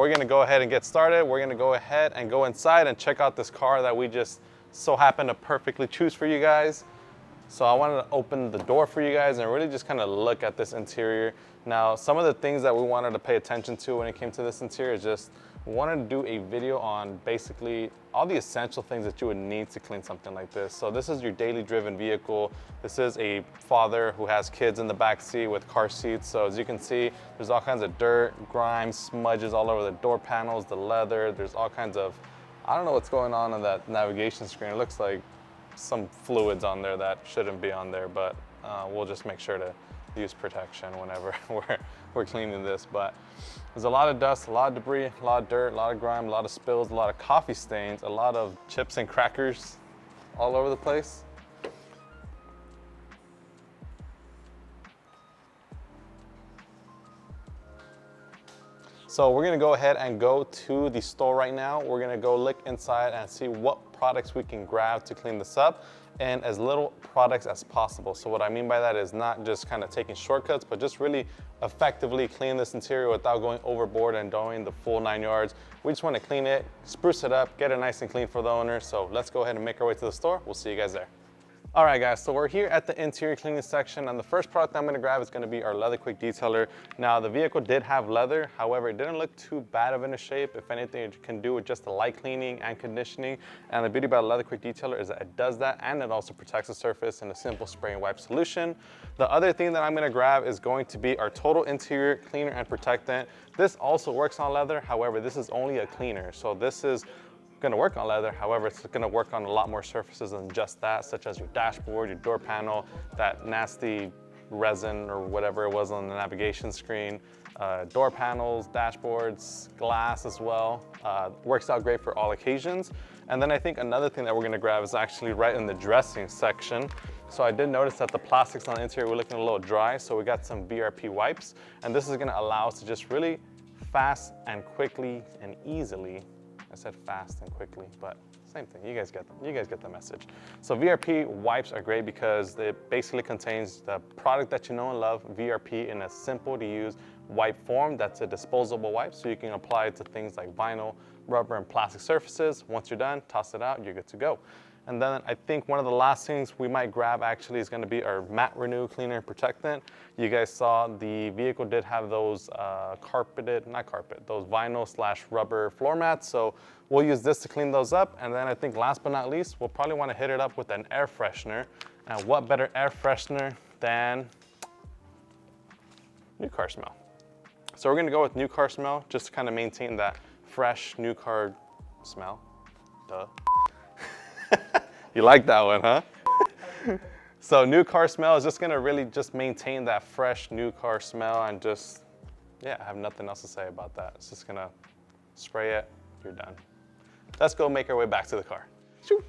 we're gonna go ahead and get started. We're gonna go ahead and go inside and check out this car that we just so happened to perfectly choose for you guys. So I wanted to open the door for you guys and really just kind of look at this interior. Now, some of the things that we wanted to pay attention to when it came to this interior is just, we wanted to do a video on basically all the essential things that you would need to clean something like this. So this is your daily driven vehicle. This is a father who has kids in the back seat with car seats. So as you can see, there's all kinds of dirt, grime, smudges all over the door panels, the leather. There's all kinds of, I don't know what's going on that navigation screen. It looks like some fluids on there that shouldn't be on there, but we'll just make sure to use protection whenever we're cleaning this. But there's a lot of dust, a lot of debris, a lot of dirt, a lot of grime, a lot of spills, a lot of coffee stains, a lot of chips and crackers all over the place. So we're gonna go ahead and go to the store right now. We're gonna go look inside and see what products we can grab to clean this up, and as little products as possible. So what I mean by that is not just kind of taking shortcuts, but just really effectively clean this interior without going overboard and doing the full 9 yards. We just want to clean it, spruce it up, get it nice and clean for the owner. So let's go ahead and make our way to the store. We'll see you guys there. All right guys, so we're here at the interior cleaning section, and the first product I'm gonna grab is gonna be our Leather Quick Detailer. Now the vehicle did have leather, however, it didn't look too bad of in a shape. If anything, it can do with just the light cleaning and conditioning. And the beauty about Leather Quick Detailer is that it does that, and it also protects the surface in a simple spray and wipe solution. The other thing that I'm gonna grab is going to be our Total Interior Cleaner and Protectant. This also works on leather, however, this is only a cleaner. So this is going to work on leather, however, it's going to work on a lot more surfaces than just that, such as your dashboard, your door panel, that nasty resin or whatever it was on the navigation screen, door panels, dashboards, glass as well. Works out great for all occasions. And then I think another thing that we're going to grab is actually right in the dressing section. So I did notice that the plastics on the interior were looking a little dry, so we got some VRP wipes, and this is going to allow us to just really fast and quickly and easily, I said fast and quickly, but same thing. You guys get the message. So VRP wipes are great because it basically contains the product that you know and love, VRP, in a simple to use wipe form. That's a disposable wipe, so you can apply it to things like vinyl, rubber, and plastic surfaces. Once you're done, toss it out, you're good to go. And then I think one of the last things we might grab actually is going to be our Matte Renew Cleaner and Protectant. You guys saw the vehicle did have those those vinyl / rubber floor mats. So we'll use this to clean those up. And then I think last but not least, we'll probably want to hit it up with an air freshener. And what better air freshener than new car smell? So we're going to go with new car smell just to kind of maintain that fresh new car smell. Duh. You like that one, huh? So new car smell is just gonna really just maintain that fresh new car smell, and just, yeah, I have nothing else to say about that. It's just gonna spray it, you're done. Let's go make our way back to the car. Shoo.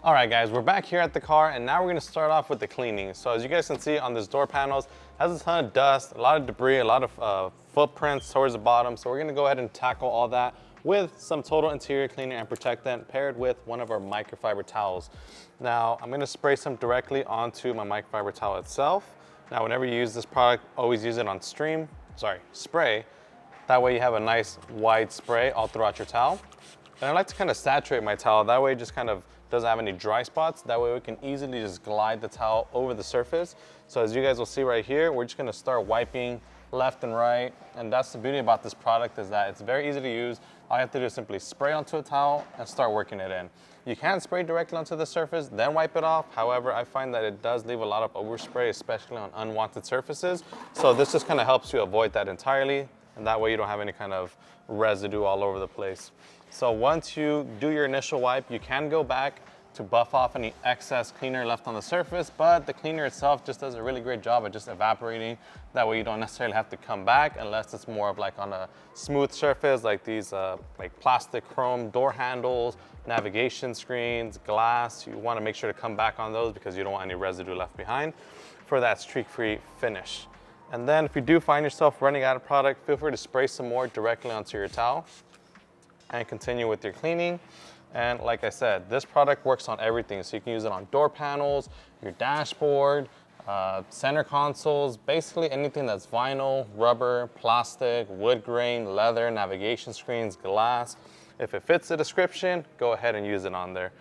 All right guys, we're back here at the car, and now we're gonna start off with the cleaning. So as you guys can see on this door panels, has a ton of dust, a lot of debris, a lot of footprints towards the bottom. So we're gonna go ahead and tackle all that with some Total Interior Cleaner and Protectant paired with one of our microfiber towels. Now, I'm gonna spray some directly onto my microfiber towel itself. Now, whenever you use this product, always use it on spray. That way you have a nice wide spray all throughout your towel. And I like to kind of saturate my towel. That way it just kind of doesn't have any dry spots. That way we can easily just glide the towel over the surface. So as you guys will see right here, we're just gonna start wiping left and right. And that's the beauty about this product, is that it's very easy to use. All you have to do is simply spray onto a towel and start working it in. You can spray directly onto the surface, then wipe it off. However, I find that it does leave a lot of overspray, especially on unwanted surfaces. So this just kind of helps you avoid that entirely. And that way you don't have any kind of residue all over the place. So once you do your initial wipe, you can go back to buff off any excess cleaner left on the surface, but the cleaner itself just does a really great job of just evaporating. That way you don't necessarily have to come back unless it's more of like on a smooth surface, like these like plastic chrome door handles, navigation screens, glass. You want to make sure to come back on those because you don't want any residue left behind for that streak-free finish. And then if you do find yourself running out of product, feel free to spray some more directly onto your towel and continue with your cleaning. And like I said, this product works on everything. So you can use it on door panels, your dashboard, center consoles, basically anything that's vinyl, rubber, plastic, wood grain, leather, navigation screens, glass. If it fits the description, go ahead and use it on there.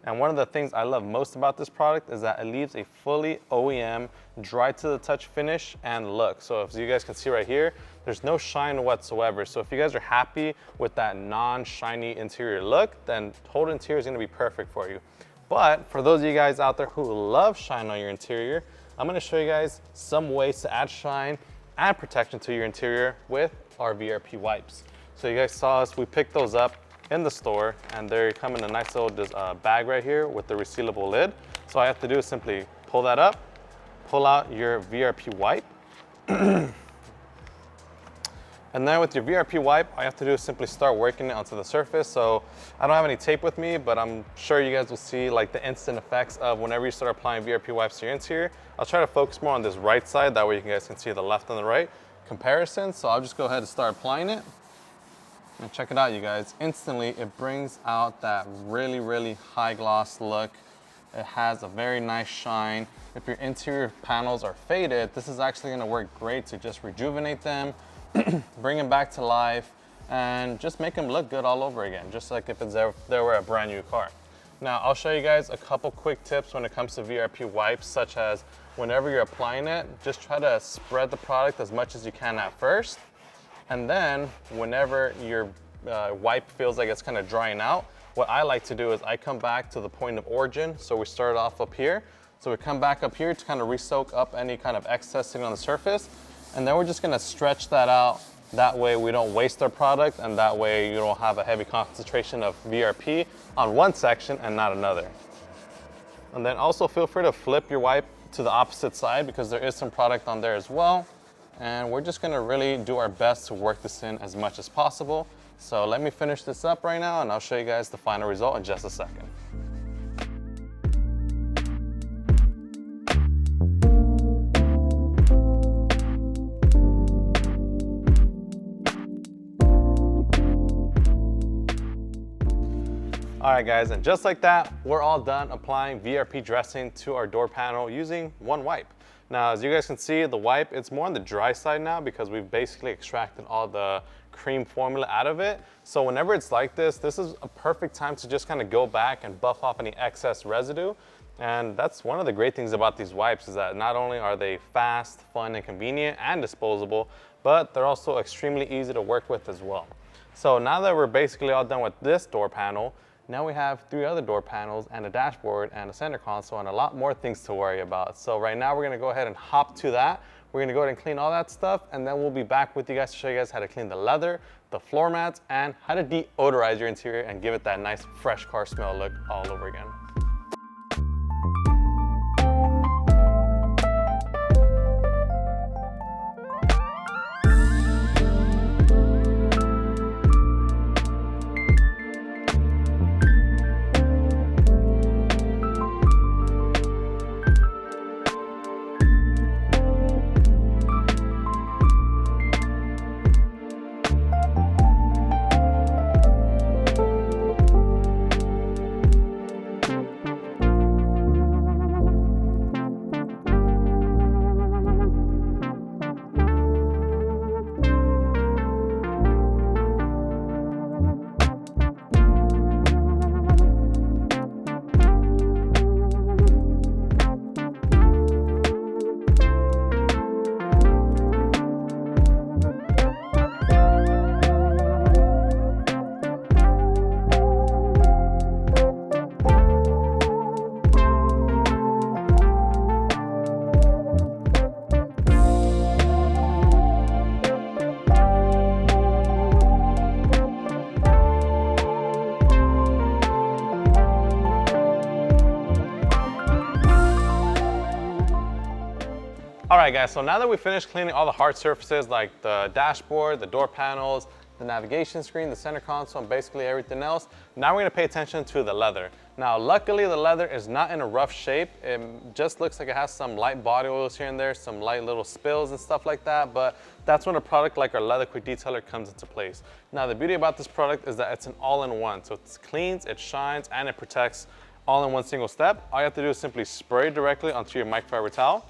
And one of the things I love most about this product is that it leaves a fully OEM, dry to the touch finish and look. So as you guys can see right here, there's no shine whatsoever. So if you guys are happy with that non-shiny interior look, then total interior is gonna be perfect for you. But for those of you guys out there who love shine on your interior, I'm gonna show you guys some ways to add shine and protection to your interior with our VRP wipes. So you guys saw us, we picked those up in the store, and they come in a nice little bag right here with the resealable lid. So all I have to do is simply pull that up, pull out your VRP wipe. And then with your VRP wipe, all you have to do is simply start working it onto the surface. So I don't have any tape with me, but I'm sure you guys will see like the instant effects of whenever you start applying VRP wipes to your interior. I'll try to focus more on this right side, that way you guys can see the left and the right comparison. So I'll just go ahead and start applying it. And check it out, you guys. Instantly, it brings out that really, really high gloss look. It has a very nice shine. If your interior panels are faded, this is actually gonna work great to just rejuvenate them, bring them back to life, and just make them look good all over again, just like if they were a brand new car. Now, I'll show you guys a couple quick tips when it comes to VRP wipes, such as whenever you're applying it, just try to spread the product as much as you can at first. And then whenever your wipe feels like it's kind of drying out, what I like to do is I come back to the point of origin. So we start off up here. So we come back up here to kind of re-soak up any kind of excess sitting on the surface. And then we're just gonna stretch that out. That way we don't waste our product, and that way you don't have a heavy concentration of VRP on one section and not another. And then also feel free to flip your wipe to the opposite side because there is some product on there as well. And we're just gonna really do our best to work this in as much as possible. So let me finish this up right now, and I'll show you guys the final result in just a second. All right guys, and just like that, we're all done applying VRP dressing to our door panel using one wipe. Now, as you guys can see, the wipe, it's more on the dry side now because we've basically extracted all the cream formula out of it. So whenever it's like this is a perfect time to just kind of go back and buff off any excess residue. And that's one of the great things about these wipes, is that not only are they fast, fun, and convenient and disposable, but they're also extremely easy to work with as well. So now that we're basically all done with this door panel, now we have 3 other door panels and a dashboard and a center console and a lot more things to worry about. So right now we're gonna go ahead and hop to that. We're gonna go ahead and clean all that stuff, and then we'll be back with you guys to show you guys how to clean the leather, the floor mats, and how to deodorize your interior and give it that nice fresh car smell look all over again. All right guys, so now that we finished cleaning all the hard surfaces like the dashboard, the door panels, the navigation screen, the center console, and basically everything else, now we're gonna pay attention to the leather. Now, luckily the leather is not in a rough shape. It just looks like it has some light body oils here and there, some light little spills and stuff like that, but that's when a product like our Leather Quick Detailer comes into place. Now, the beauty about this product is that it's an all-in-one, so it cleans, it shines, and it protects all in one single step. All you have to do is simply spray directly onto your microfiber towel.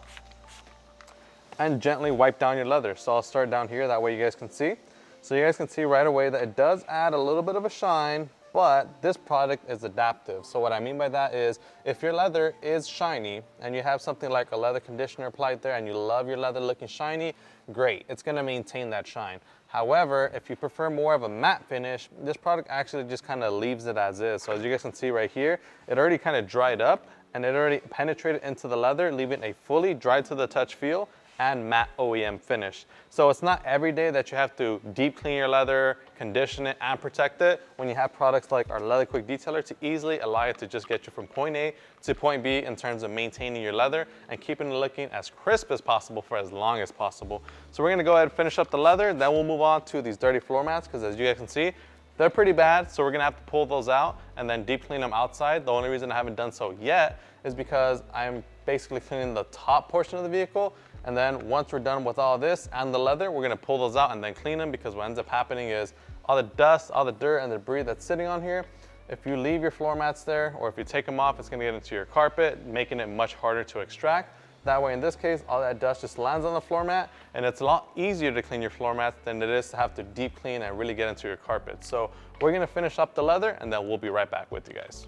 and gently wipe down your leather. So I'll start down here, that way you guys can see. So you guys can see right away that it does add a little bit of a shine, but this product is adaptive. So what I mean by that is, if your leather is shiny and you have something like a leather conditioner applied there and you love your leather looking shiny, great, it's gonna maintain that shine. However, if you prefer more of a matte finish, this product actually just kind of leaves it as is. So as you guys can see right here, it already kind of dried up and it already penetrated into the leather, leaving a fully dried to the touch feel and matte OEM finish. So it's not every day that you have to deep clean your leather, condition it, and protect it when you have products like our Leather Quick Detailer to easily allow it to just get you from point A to point B in terms of maintaining your leather and keeping it looking as crisp as possible for as long as possible. So we're gonna go ahead and finish up the leather, then we'll move on to these dirty floor mats, because as you guys can see, they're pretty bad, so we're gonna have to pull those out and then deep clean them outside. The only reason I haven't done so yet is because I'm basically cleaning the top portion of the vehicle, and then once we're done with all this and the leather, we're gonna pull those out and then clean them, because what ends up happening is all the dust, all the dirt and the debris that's sitting on here, if you leave your floor mats there or if you take them off, it's gonna get into your carpet, making it much harder to extract. That way, in this case, all that dust just lands on the floor mat, and it's a lot easier to clean your floor mats than it is to have to deep clean and really get into your carpet. So we're gonna finish up the leather and then we'll be right back with you guys.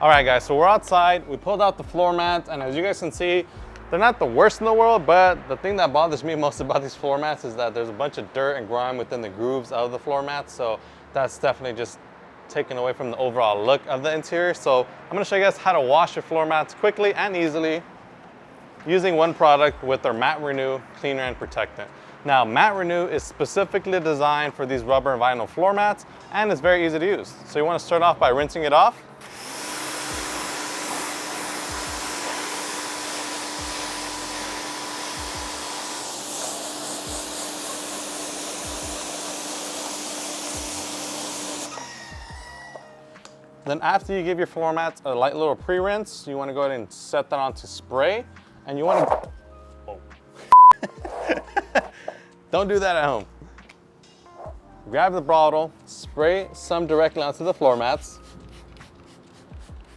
All right guys, so we're outside, we pulled out the floor mats, and as you guys can see, they're not the worst in the world, but the thing that bothers me most about these floor mats is that there's a bunch of dirt and grime within the grooves of the floor mats, so that's definitely just taken away from the overall look of the interior. So I'm gonna show you guys how to wash your floor mats quickly and easily using one product with our Matte Renew Cleaner and Protectant. Now, Matte Renew is specifically designed for these rubber and vinyl floor mats, and it's very easy to use. So you wanna start off by rinsing it off. Then after you give your floor mats a light little pre-rinse, you want to go ahead and set that onto spray, and you want to, oh. Don't do that at home. Grab the bottle, spray some directly onto the floor mats,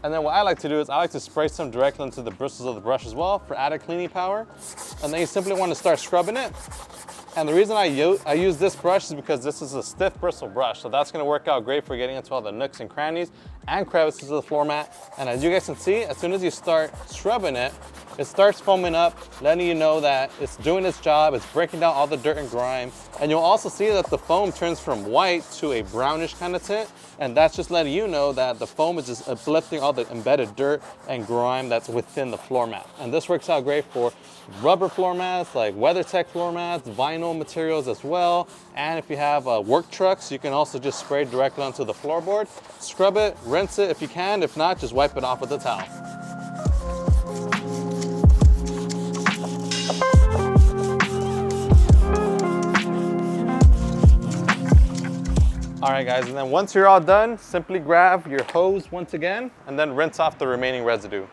and then what I like to do is I like to spray some directly into the bristles of the brush as well for added cleaning power, and then you simply want to start scrubbing it. And the reason I use this brush is because this is a stiff bristle brush, so that's gonna work out great for getting into all the nooks and crannies and crevices of the floor mat. And as you guys can see, as soon as you start scrubbing it, it starts foaming up, letting you know that it's doing its job, it's breaking down all the dirt and grime. And you'll also see that the foam turns from white to a brownish kind of tint, and that's just letting you know that the foam is just uplifting all the embedded dirt and grime that's within the floor mat. And this works out great for rubber floor mats, like WeatherTech floor mats, vinyl materials as well. And if you have work trucks, you can also just spray directly onto the floorboard. Scrub it, rinse it if you can. If not, just wipe it off with a towel. All right guys, and then once you're all done, simply grab your hose once again and then rinse off the remaining residue.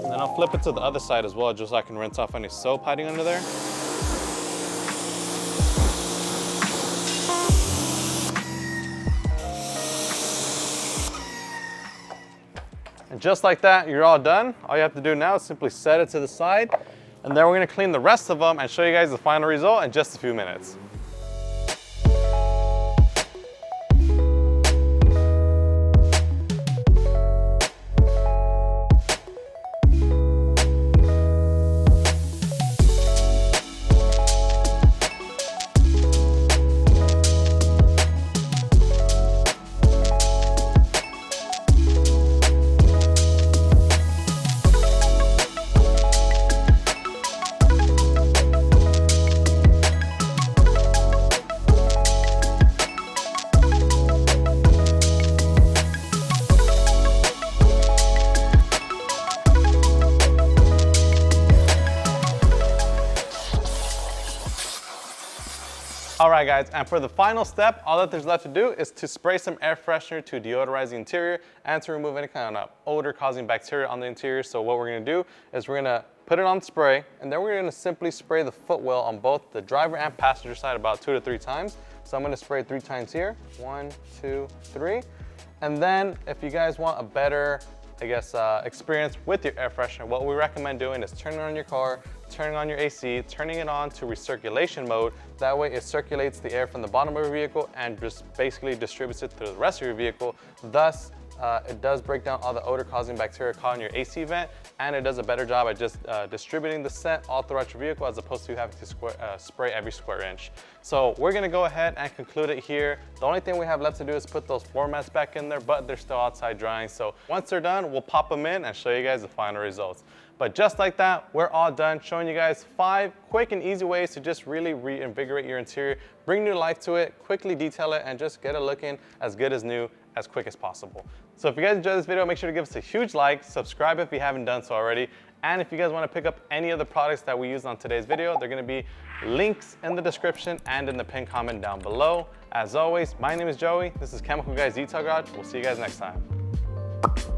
And then I'll flip it to the other side as well, just so I can rinse off any soap hiding under there. And just like that, you're all done. All you have to do now is simply set it to the side, and then we're gonna clean the rest of them and show you guys the final result in just a few minutes. right, guys, and for the final step, all that there's left to do is to spray some air freshener to deodorize the interior and to remove any kind of odor-causing bacteria on the interior. So what we're gonna do is we're gonna put it on spray, and then we're gonna simply spray the footwell on both the driver and passenger side about 2 to 3 times. So I'm gonna spray 3 times here, 1, 2, 3. And then if you guys want a better, experience with your air freshener, what we recommend doing is turning on your car, turning on your AC, turning it on to recirculation mode. That way it circulates the air from the bottom of your vehicle and just basically distributes it through the rest of your vehicle. Thus, it does break down all the odor-causing bacteria caught in your AC vent, and it does a better job at just distributing the scent all throughout your vehicle as opposed to having to spray every square inch. So we're gonna go ahead and conclude it here. The only thing we have left to do is put those floor mats back in there, but they're still outside drying. So once they're done, we'll pop them in and show you guys the final results. But just like that, we're all done, showing you guys 5 quick and easy ways to just really reinvigorate your interior, bring new life to it, quickly detail it, and just get it looking as good as new as quick as possible. So if you guys enjoyed this video, make sure to give us a huge like, subscribe if you haven't done so already, and if you guys want to pick up any of the products that we used on today's video, they're going to be links in the description and in the pinned comment down below. As always, my name is Joey, this is Chemical Guys Detail Garage. We'll see you guys next time.